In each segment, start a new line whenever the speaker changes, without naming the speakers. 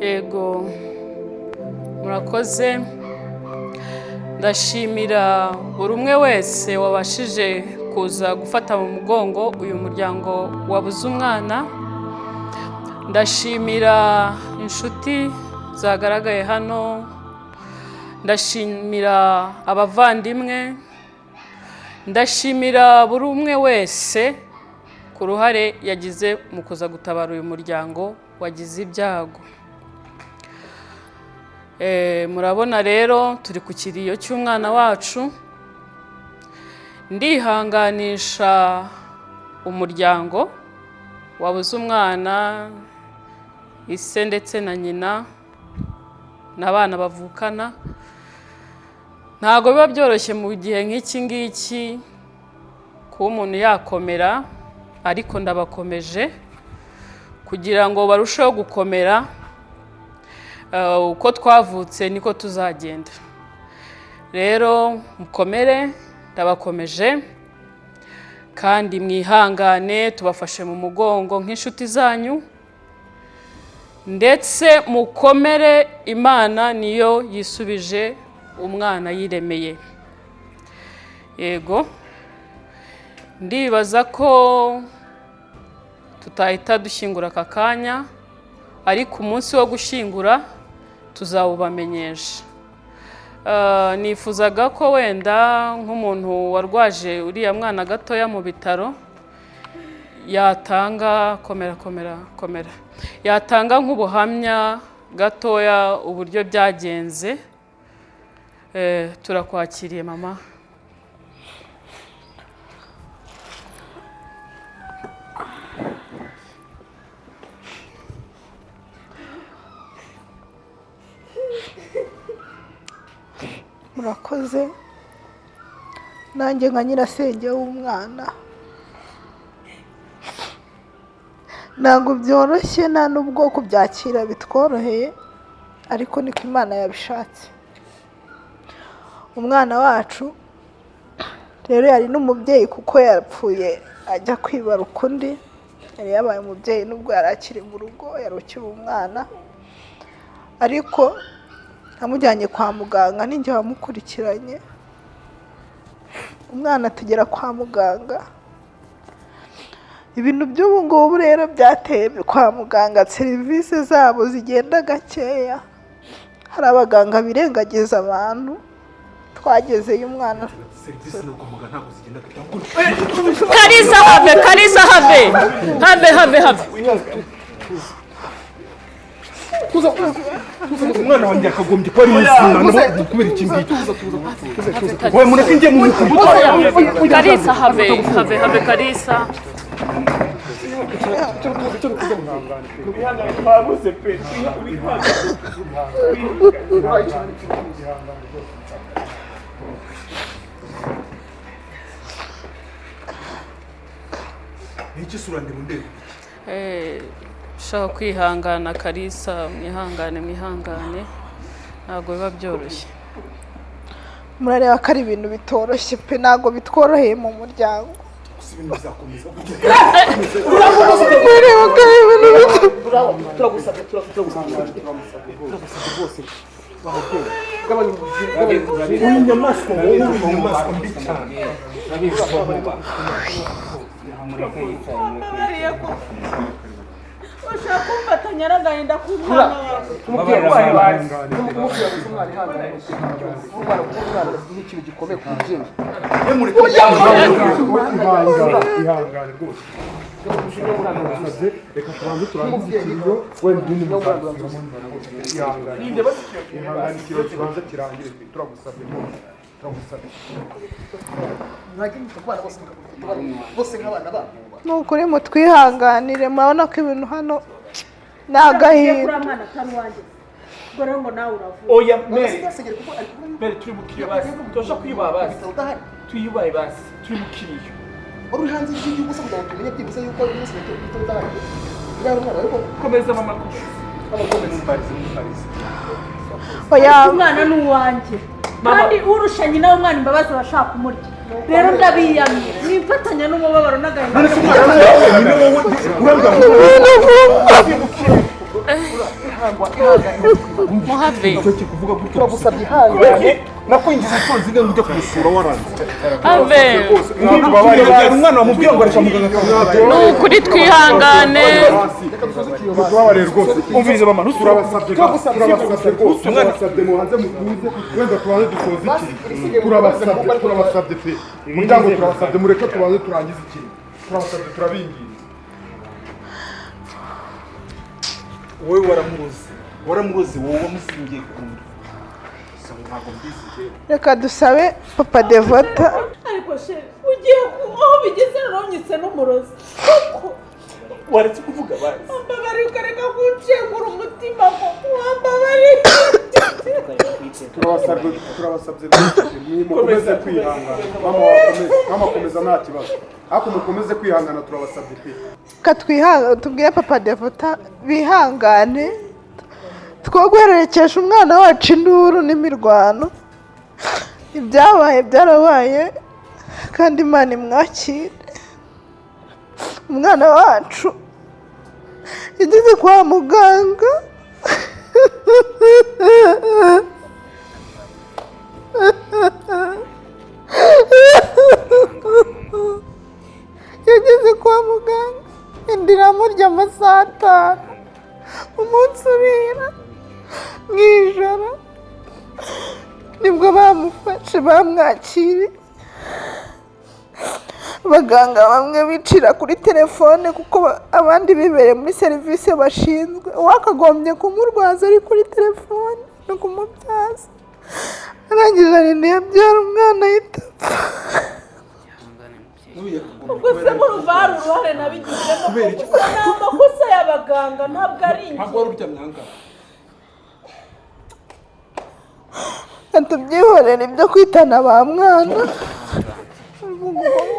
Yego murakoze ndashimira buri umwe wese wabashije kuza gufata mu mugongo uyu muryango wabuze umwana. Ndashimira inshuti zagaragaye hano, ndashimira abavandimwe, ndashimira buri umwe wese ku ruhare yagize mu kuza gutabara uyu muryango wagize ibyago. Murabona rero turi ku kiriyo cy'umwana wacu. Ndihanganisha umuryango wabuze umwana, ise ndetse na nyina n'abana bavukana. Ntabwo biba byoroshye mu gihe nk'iki ngiki kuba umuntu yakomera, ariko ndabakomeje kugira ngo barusheho gukomera. Uko twavutse niko tuzagenda. Rero mukomere, ndabakomeje kandi mwihangane, tubafashe mu mugongo nk'inshuti zanyu, ndetse mukomere, Imana niyo yisubije umwana yiremeye. Yego ndibaza ko tutahita dushyingura aka kanya, ariko umunsi wo gushyingura tuzawubamenyesha. Nifuzaga ko wenda nk'umuntu warwaje uriya mwana gatoya mu bitaro yatanga yatanga nk'ubuhamya gatoya uburyo byagenze. Turakwakiriye mama.
Murakoze. Nanjye nka nyirasenge w'umwana, ntabwo byoroshye, nta n'ubwo kubyakira bitworoheye, ariko niko Imana yabishatse. Umwana wacu rero yari n'umubyeyi kuko yapfuye ajya kwibaruka undi. Yari yabaye umubyeyi nubwo yari akiri mu rugo, yari ukiri umwana, ariko namujyanye kwa muganga, ninjye wamukurikiranye. Umwana tugera kwa muganga, ibintu by'ubu ngubu rero byateye kwa muganga serivisi zabo zigenda gakeya, hari abaganga birengagiza abantu. Twagezeyo umwana
serivisi no kwa muganga ntabwo zigenda gakeya.
Kalisa have
umwana wanjye akagombye kuba ari muzima kubera iki ngiki. Wowe mureke njye mu mukuru.
Kalisa have Kalisa.
Iki sura ndi munde.
Shaka kwihangana Kalisa, mwihangane ntabwo biba byoroshye.
Murareba ko ari ibintu bitoroshye pe, ntabwo bitworoheye mu muryango.
Ibintu bizakomeza. Turagusabye rwose. Inyamaswa mbi cyane.
Ushaka kumfatanya n'agahinda k'umwana wawe.
Ikintu gikomeye ku mubyeyi. Ihangane rwose. Reka tubanze turangize ikiriyo, wenda ibindi ihangane ikiriyo kibanza kirangire. Turagusabye rwose.
Ni ukuri mutwihanganire, murabona ko ibintu hano ni agahinda.
Oya mere turi mukiriyo basi, tosha kwiba basi, tuyubaye basi, turi mukiriyo.
Wari uri hanze y'igihugu se kugira ngo tumenye byibuze yuko uyu munsi bitudahari.
Komeza mama kushi.
Oya
Umwana ni uwanjye. Kandi urusha nyina w'umwana imbabazi bashaka kumurya. Rero ndabiyamye. Nimfatanya n'umubabaro n'agahinda.
muhave
kuvuga gutyo turagusabye ihangane nakwinjiza inshuro zingahe ujya kumusura waranze
ave
umwana wamubwiye ngo areka muganga
ni ukuri twihangane
tubabarire rwose umvirize mama turabasabye rwose turabasabye muhanze mutuze wenda tubanze dusoze iki turabasabye pe umuryango turabasabye mureke tubanze turangize iki turabasabye turabingiye wowe waramuroze wowe wamusingiye kunda
reka dusabe papa Devota
ariko sheri ugiye aho bigeze naronyitse n'umurozi kuko
waretse kuvuga bazi
wambabari ukareka kuncengura umutima ko wambabari
turabasabye mukomeze kwihangana mama komeza nta kibazo ariko mukomeze kwihangana turabasabye pe
tubwire papa Devota bihangane twoguhererekesha umwana wacu induru n'imirwano ibyabaye byarabaye kandi Imana imwakire umwana wacu yageze kwa muganga yageze kwa muganga inda iramurya amasaha 5 umunsi urira mu ijoro nibwo bamufashe bamwakiriye abaganga bamwe bicira kuri telefone kuko abandi bibereye muri serivisi bashinzwe wakagombye kumurwaza ari kuri telefone no kumubyaza arangije arinda yabyara umwana ahita
ubwo se murumva hari uruhare nabigizemo kuko ni amakosa y'abaganga ntabwo ari ingi
ntabwo wari uryamye ahangaha
tubyihorera ibyo kwitana ba mwana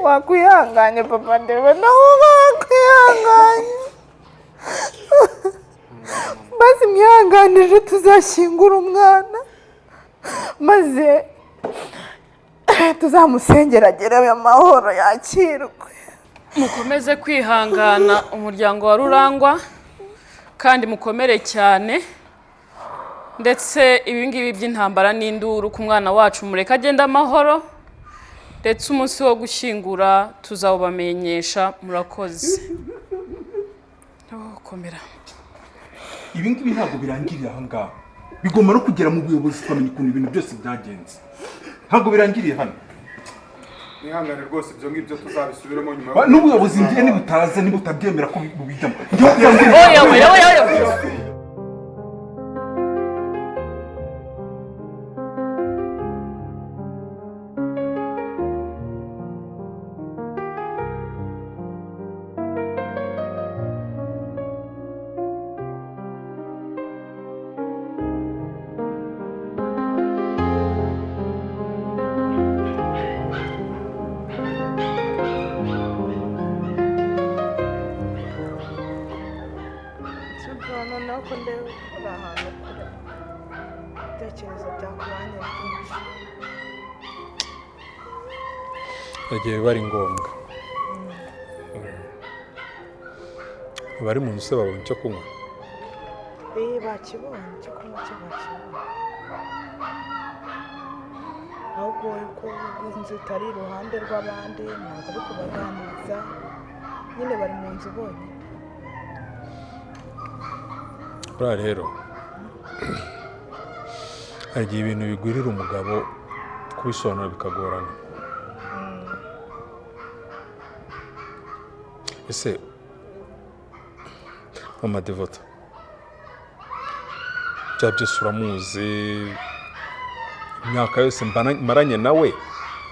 wakwihanganye papa Devota nawe wakwihanganye maze mwihanganije tuzashyingura umwana maze tuzamusengera agere amahoro yakirwe
mukomeze kwihangana umuryango wa Rurangwa kandi mukomere cyane ndetse ibingibi by'intambara n'induru ku mwana wacu mureka agenda amahoro ndetse umunsi wo gushyingura tuzawubamenyesha murakoze komera
ibingibi ntabwo birangirira ahangaha bigomba no kugera mu buyobozi tukamenya ukuntu ibintu byose byagenze ntabwo birangiriye hano mwihangane rwose ibyo ngibyo tuzabisubiremo nyuma n'ubuyobozi ngiye nibutaza nibutabyemera ko bubijyamo
ko ndeba uri ahantu kure ibitekerezo byakubanye byinshi
igihe biba ari ngombwa bari mu nzu se babonye icyo kunywa
bakibonye icyo kunywa cyo bakibonye ahubwo ko inzu itari iruhande rw'abandi ntabwo ari kubaganiriza nyine bari mu nzu bonyine
buriya rero hari igihe ibintu bigwirira umugabo kubisobanura bikagorana ese mama Devota bya byose uramuzi imyaka yose maranye nawe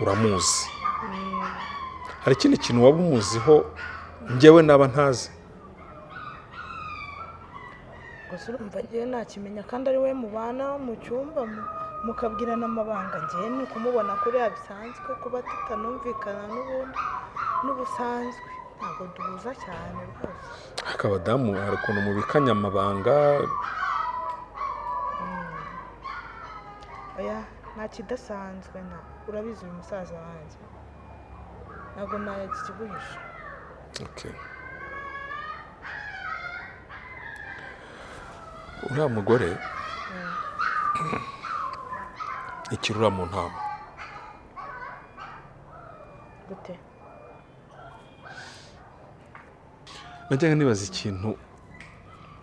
uramuzi hari ikindi kintu waba umuziho njyewe naba ntazi
gusa urumva ngewe nakimenya kandi ari we mubana mu cyumba mukabwirana amabanga ngewe ni ukumubona kuriya bisanzwe kuba tutanumvikana n'ubusanzwe ntabwo duhuza cyane rwose
akabadamu hari ukuntu mubikanya amabanga
oya nta kidasanzwe urabizi uyu musaza wanjye ntabwo nayakiguhisha
okay uriya mugore ikirura mu ntama.
gute
najyaga nibaza ikintu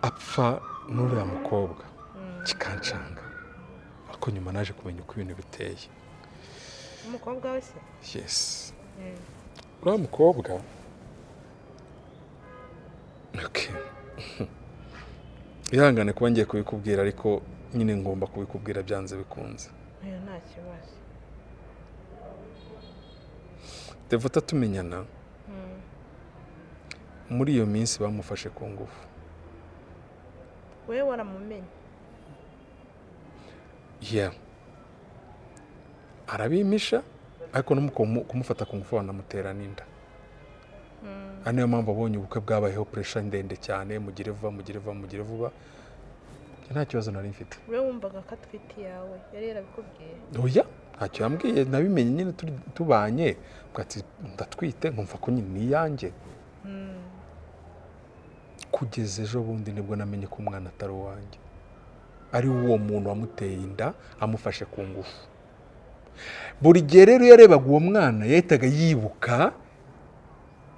apfa n'uriya mukobwa kikancanga, ariko nyuma naje kumenya uko ibintu biteye.
umukobwa we se?
Yes, uriya mukobwa okay. ihangane kuba ngiye kubikubwira, ariko nyine ngomba kubikubwira byanze bikunze.
oya nta kibazo.
Devota tumenyana muri iyo minsi bamufashe ku ngufu.
wewe waramumenye?
Yeah, arabimisha ariko no kumufata ku ngufu banamutera n'inda. ari niyo mpamvu abonye ubukwe bwabayeho pressure ndende cyane, mugire vuba. Nta kibazo nari mfite.
wewe wumvaga ko atwite yawe yari yarabikubwiye?
Oya, ntacyo yambwiye, nabimenye nyine tubanye ati ndatwite, nkumva ko nyine ni yanjye. Kugeza ejo bundi nibwo namenye ko umwana atari uwanjye, ari uwo muntu wamuteye inda amufashe ku ngufu. Buri gihe rero yarebaga uwo mwana yahitaga yibuka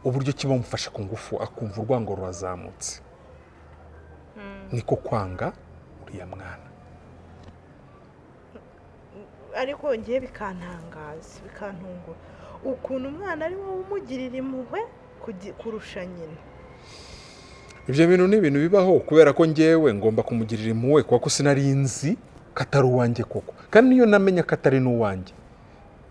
uburyo kiba mufashe ku ngufu, akumva urwango rurazamutse. Niko kwanga uriya mwana.
ariko ngiye bikantangaza bikantungura ukuntu umwana ari wowe umugirira impuhwe kurusha nyina.
Ibyo bintu ni ibintu bibaho kubera ko ngewe ngomba kumugirira impuhwe kuko sinari nzi ko atari uwanjye koko, kandi niyo namenya ko atari n'uwanjye.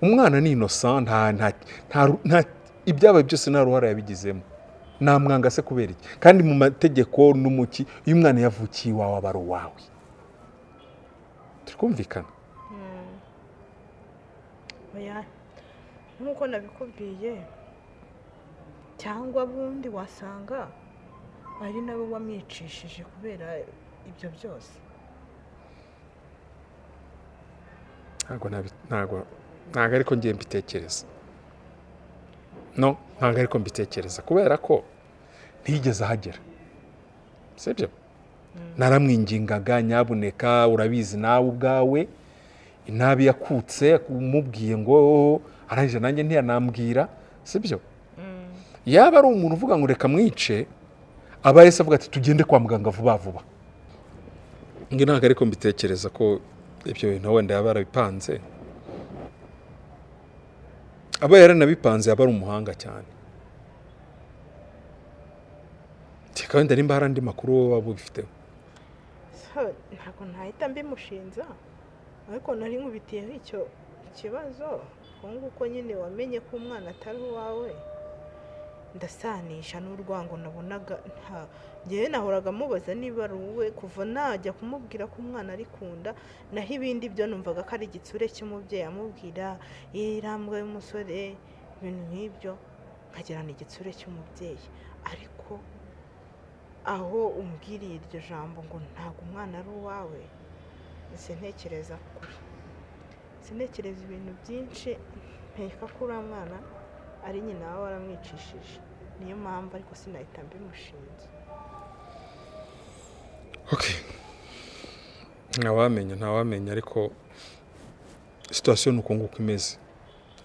Umwana ni innocent, nta ibyabaye byose nta ruhare yabigizemo. Namwanga se kubera iki? Kandi mu mategeko n'umuki iyo umwana yavukiye iwawe aba ari uwawe. Turikumvikana?
oya nk'uko nabikubwiye, cyangwa bundi wasanga ari nawe wamwicishije kubera ibyo byose.
ntabwo ariko ngiye mbitekereza. No, ntabwo ariko mbitekereza kubera ko ntigeze ahagera. Sibyo? Naramwingingaga nyabuneka, urabizi nawe ubwawe, inabi yakutse kumubwiye ngo arangije nanjye ntiyanambwira. Sibyo? Yaba ari umuntu uvuga ngo reka mwice, aba yese avuga ati tugende kwa muganga vuba. Nge ntabwo ariko mbitekereza ko ibyo bintu wenda yaba yarabipanze. Aba yaranabipanze yaba ari umuhanga cyane. Teka wenda nimba hari andi makuru wowe waba ubifiteho.
Ntabwo ntahita mbimushinza, ariko nari nkubitiyeho icyo kibazo nguko nyine wamenye ko umwana atari uwawe. Ndasanisha n'urwango nabonaga ngewe nahoraga mubaza niba ari uwe kuva najya kumubwira ko umwana ari kunda, naho ibindi byo numvaga ko ari igitsure cy'umubyeyi amubwira irambwa y'umusore, ibintu nk'ibyo nkagirana igitsure cy'umubyeyi. Ariko aho umbwiriye iryo jambo ngo ntabwo umwana ari uwawe, sintekereza kure, sintekereza ibintu byinshi, mpeka ko uriya mwana ari nyina wawe waramwicishije. Niyo mpamvu ariko sinahita mbimushinze.
Okay, ntawamenya ariko situation nuko nguko imeze.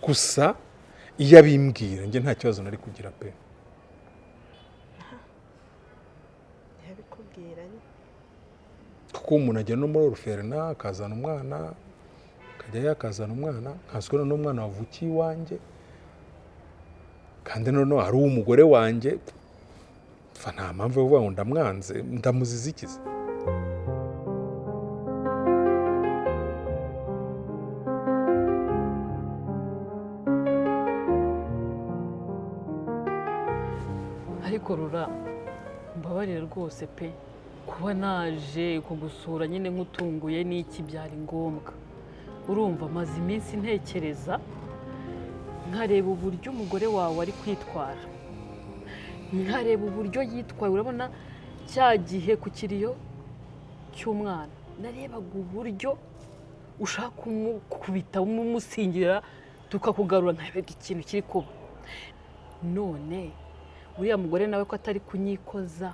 Gusa iyo abimbwira nge nta kibazo nari kugira pe.
Yabikubwira nyine
Kuko umuntu ajya no muri orphelinat akazana umwana, akajya yakazana umwana, nkaswe n'umwana wavukiye iwanjye, kandi noneho ari uw'umugore wanjye. Nta mpamvu yo kuvuga ngo ndamwanze, ndamuziza ikize.
ariko rura mbabarire rwose pe, kuba naje kugusura nyine nk'utunguye n'iki byari ngombwa. Urumva maze iminsi ntekereza nkareba uburyo umugore wawe ari kwitwara, nkareba uburyo yitwaye. Urabona cya gihe ku kiriyo cy'umwana narebaga uburyo ushaka kumukubita umusingira tukakugarura, nkareba ikintu kiri kuba. None uriya mugore nawe ko atari kunyikoza,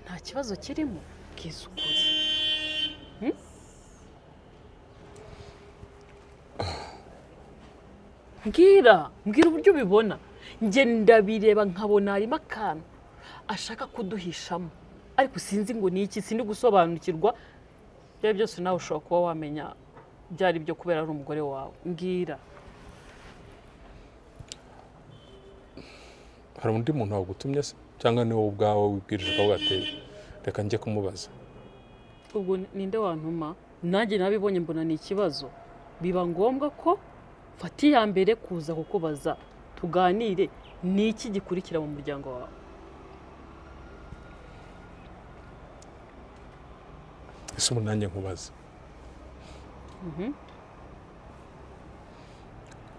nta kibazo kirimo. bwiza ukuri. mbwira uburyo ubibona. njye ndabireba nkabona harimo akantu ashaka kuduhishamo, ariko sinzi ngo ni iki, sindi gusobanukirwa. ibyo byose nawe ushobora kuba wamenya byari byo kubera ari umugore wawe. mbwira.
hari undi muntu wagutumye se cyangwa ni wowe ubwawe wibwirije ukavuga ati reka njye kumubaza?
ubwo ninde wantuma? nanjye nabibonye mbona ni ikibazo, biba ngombwa ko mfata iya mbere kuza kukubaza tuganire ni iki gikurikira mu muryango wawe.
ese ubu nanjye nkubaza,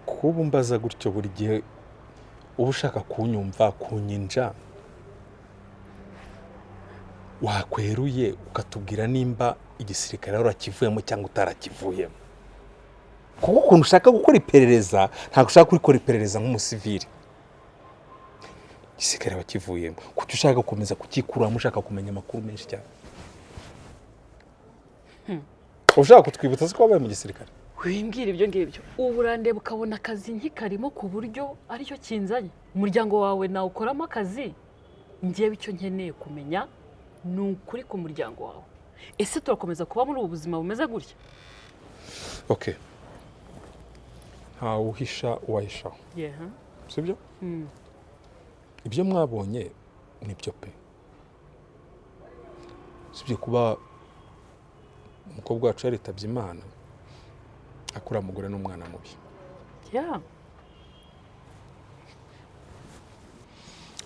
kuba umbaza gutyo buri gihe uba ushaka kunyumva kunyinja, wakweruye ukatubwira nimba igisirikare urakivuyemo cyangwa utarakivuyemo. kuko ukuntu ushaka gukora iperereza ntabwo ushaka kurikora iperereza nk'umusivili. igisirikare wakivuyemo, kuko ushaka gukomeza kukikuramo, ushaka kumenya amakuru menshi cyane. ushaka kutwibutsa ko wabaye mu gisirikare?
wimbwira ibyo ngibyo, ubu urandeba ukabona akazi nkikarimo ku buryo aricyo kinzanye. umuryango wawe nawe ukoramo akazi, njyewe icyo nkeneye kumenya ni ukuri ku muryango wawe. ese turakomeza kuba muri ubu buzima bumeze gutya?
okay, ntawe uhisha uwahishaho, sibyo? ibyo mwabonye nibyo pe. sibyo kuba umukobwa wacu yaritabye Imana, akura umugore n'umwana mubi.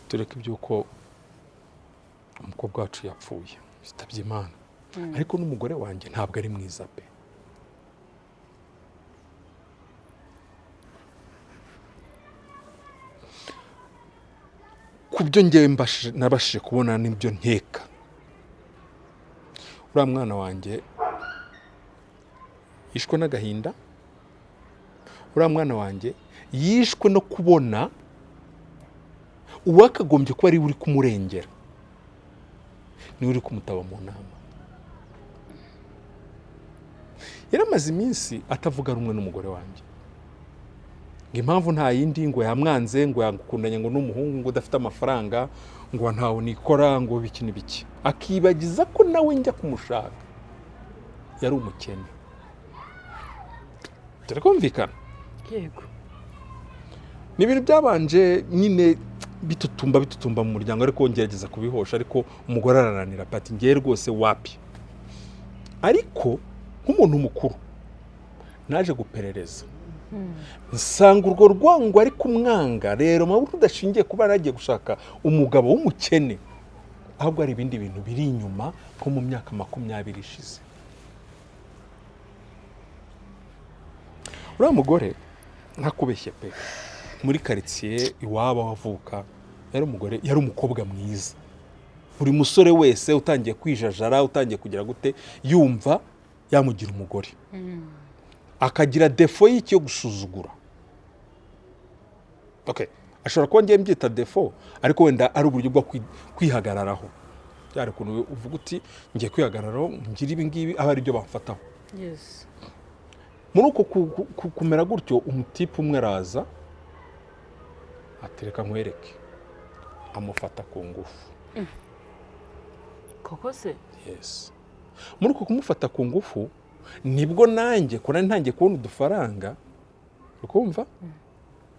tureke iby'uko umukobwa wacu yapfuye yitabye Imana, ariko n'umugore wanjye ntabwo ari mwiza pe. ku byo ngewe nabashije kubona n'ibyo nkeka, uriya mwana wanjye yishwe n'agahinda, uriya mwana wanjye yishwe no kubona uwakagombye kuba ari uri kumurengera niwe uri kumutaba mu nama. yaramaze iminsi atavuga rumwe n'umugore wanjye, ngo impamvu nta yindi, ngo yamwanze, ngo yakundanye ngo n'umuhungu, ngo udafite amafaranga, ngo ntawe nikora, ngo biki n'ibiki. akibagiza ko nawe njya kumushaka yari umukene. turakumvikana?
yego.
ni ibintu byabanje nyine bitutumba mu muryango, ariko ngerageza kubihosha, ariko umugore arananira pati ngiye rwose wapi. ariko nk'umuntu mukuru naje guperereza, nsanga urwo rwango ari kumwanga rero maburu udashingiye kuba nagiye gushaka umugabo w'umukene, ahubwo ari ibindi bintu biri inyuma nko mu myaka 20 ishize. uriya mugore ntakubeshye pe, muri karitsiye iwabo wavuka yari umukobwa mwiza. buri musore wese utangiye kwijajara, utangiye kugira gute, yumva yamugira umugore. akagira defo y'iki yo gusuzugura. okay, ashobora kuba ngiye mbyita defo, ariko wenda ari uburyo bwo kwihagararaho. byari ukuntu uvuga uti ngiye kwihagararaho, ngira ibi ngibi, aba ari byo bamfataho.
yes.
muri uko kumera gutyo, umutipe umwe araza atereka nkwereke, amufata ku ngufu.
koko se?
yes. muri uko kumufata ku ngufu nibwo nanjye ntangiye kubona udufaranga, ukumva?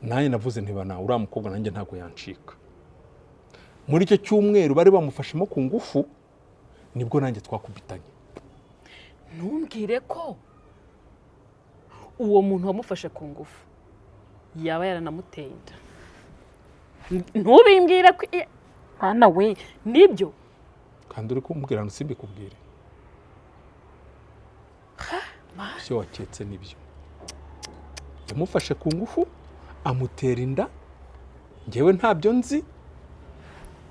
nanjye navuze ntiba nawe uriya mukobwa nanjye ntabwo yancika. muri icyo cyumweru bari bamufashemo ku ngufu, nibwo nanjye twakubitanye.
ntumbwire ko uwo muntu wamufashe ku ngufu yaba yaranamuteye inda. ntubimbwire ko hana we nibyo.
kandi uri kumbwira ngo simbikubwire. icyo waketse nibyo. yamufashe ku ngufu, amutera inda, ngewe ntabyo nzi.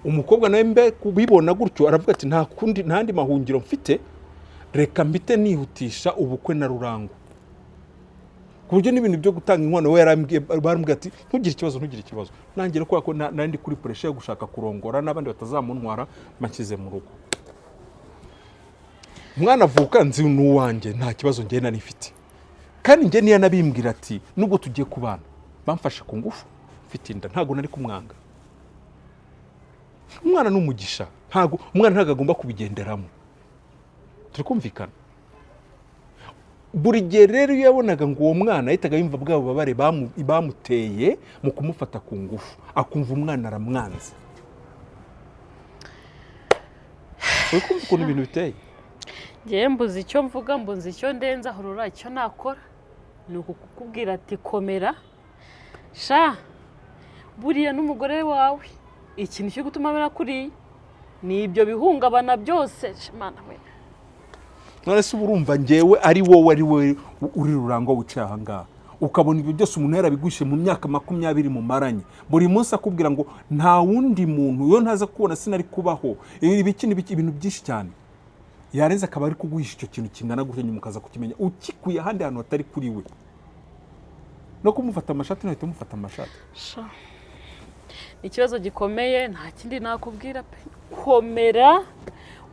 umukobwa nawe mbe kubibona gutyo aravuga ati ntandi mahungiro mfite, reka mbite nihutisha ubukwe na Rurango. ku buryo n'ibintu byo gutanga inkwano we barambwira ati ntugire ikibazo. nanjye kubera ko nari ndi kuri pressure yo gushaka kurongora n'abandi batazamuntwara, makize mu rugo. umwana avuka nzi n'uwanjye nta kibazo njye nari mfite kandi njye niyo nabimbwira ati nubwo tugiye kubana bamfashe ku ngufu mfite inda ntabwo nari kumwanga. Umwana ni umugisha, umwana ntabwo agomba kubigenderamo, turi kumvikana. Buri gihe rero iyo yabonaga ngo uwo mwana yahitaga yumva bwa bubabare bamuteye mu kumufata ku ngufu akumva umwana aramwanze. uri kumva ukuntu ibintu biteye?
ngewe mbuze icyo mvuga, mbuze icyo ndenza, horora icyo nakora ni ukukubwira ati komera sha, buriya n'umugore wawe ikintu cyo gutuma abona kuriya ni ibyo bihungabana byose. Mana we,
none se urumva ngewe ari wowe uri rurango wicaye aha ngaha ukabona ibyo byose umuntu yarabigwishe mu myaka 20 mumaranye, buri munsi akubwira ngo nta wundi muntu yo ntaza kubona sinari kubaho ibintu byinshi cyane, yareze akaba ari kuguhisha icyo kintu kingana gutyo nyuma ukaza kukimenya ukikuye ahandi hantu hatari kuri we no kumufata amashati no mufata amashati.
ikibazo gikomeye, nta kindi nakubwira pe. Komera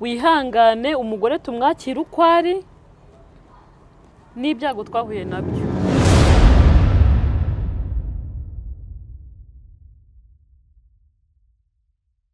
wihangane, umugore tumwakira uko ari n'ibyago twahuye nabyo.